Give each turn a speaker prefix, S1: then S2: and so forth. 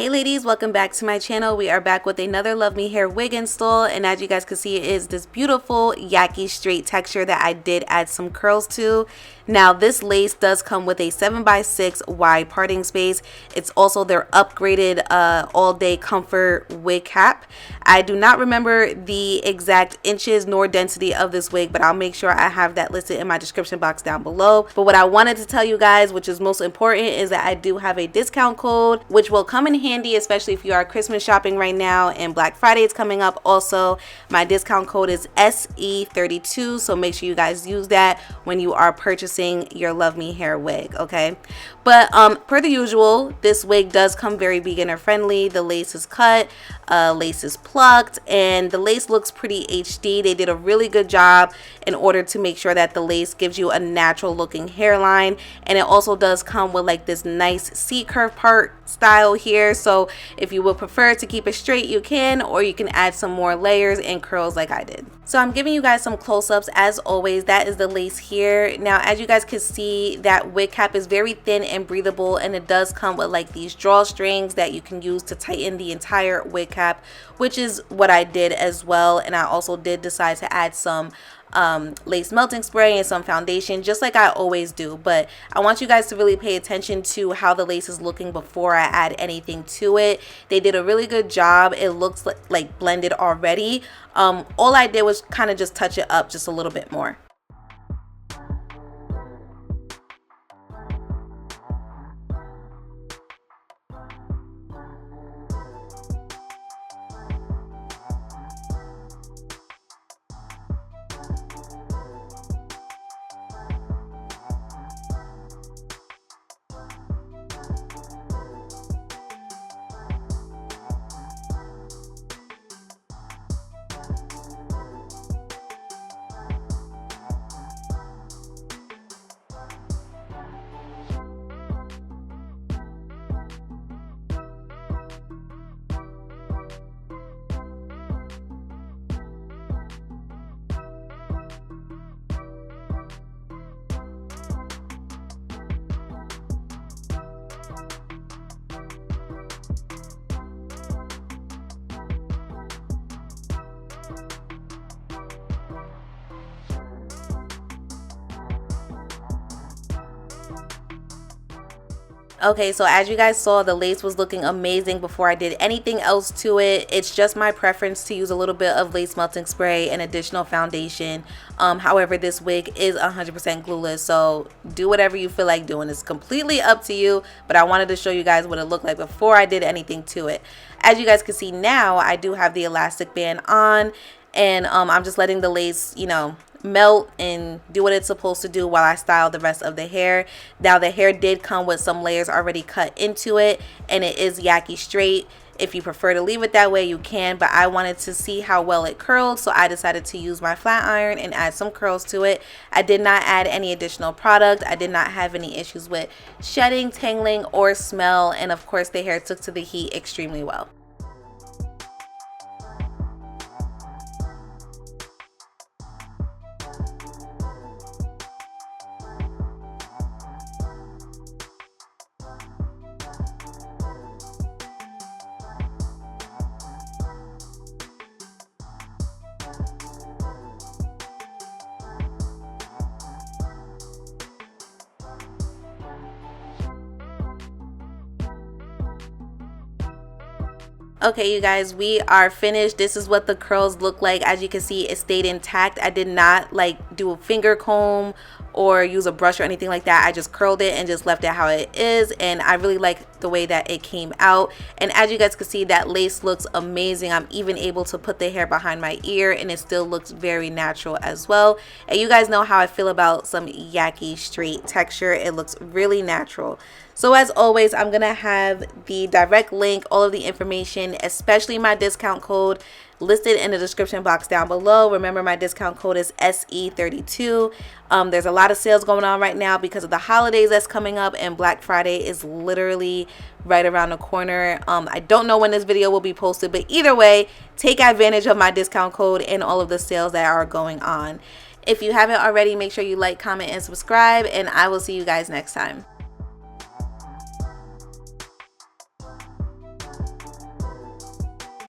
S1: Hey ladies, welcome back to my channel. We are back with another Love Me Hair wig install, and as you guys can see, it is this beautiful yaki straight texture that I did add some curls to. Now this lace does come with a 7x6 wide parting space. It's also their upgraded all day comfort wig cap. I do not remember the exact inches nor density of this wig, but I'll make sure I have that listed in my description box down below. But what I wanted to tell you guys, which is most important, is that I do have a discount code which will come in handy, especially if you are Christmas shopping right now and Black Friday is coming up. Also, my discount code is SE32, so make sure you guys use that when you are purchasing your Love Me Hair wig, okay? But per the usual, this wig does come very beginner friendly. The lace is cut, lace is plucked, and the lace looks pretty HD. They did a really good job in order to make sure that the lace gives you a natural looking hairline, and it also does come with like this nice C curve part style here. So if you would prefer to keep it straight, you can, or you can add some more layers and curls like I did. So I'm giving you guys some close-ups as always. That is the lace here. Now as you guys can see, that wig cap is very thin and breathable, and it does come with like these drawstrings that you can use to tighten the entire wig cap, which is what I did as well. And I also did decide to add some lace melting spray and some foundation, just like I always do. But I want you guys to really pay attention to how the lace is looking before I add anything to it. They did a really good job. It looks like blended already. All I did was kind of just touch it up just a little bit more. Okay, so as you guys saw, the lace was looking amazing before I did anything else to it. It's just my preference to use a little bit of lace melting spray and additional foundation. However, this wig is 100% glueless, so do whatever you feel like doing. It's completely up to you, but I wanted to show you guys what it looked like before I did anything to it. As you guys can see now, I do have the elastic band on, and I'm just letting the lace, you know, melt and do what it's supposed to do while I style the rest of the hair. Now the hair did come with some layers already cut into it, and it is yaki straight. If you prefer to leave it that way, you can, but I wanted to see how well it curled, so I decided to use my flat iron and add some curls to it. I did not add any additional product. I did not have any issues with shedding, tangling, or smell, and of course the hair took to the heat extremely well. Okay, you guys, we are finished. This is what the curls look like. As you can see, it stayed intact. I did not like do a finger comb or use a brush or anything like that. I just curled it and just left it how it is, and I really like the way that it came out. And as you guys can see, that lace looks amazing. I'm even able to put the hair behind my ear, and it still looks very natural as well. And you guys know how I feel about some yaki straight texture. It looks really natural. So as always, I'm gonna have the direct link, all of the information, especially my discount code, listed in the description box down below. Remember, my discount code is SE32. There's a lot of sales going on right now because of the holidays that's coming up, and Black Friday is literally right around the corner. I don't know when this video will be posted, but either way, take advantage of my discount code and all of the sales that are going on. If you haven't already, make sure you like, comment, and subscribe, and I will see you guys next time.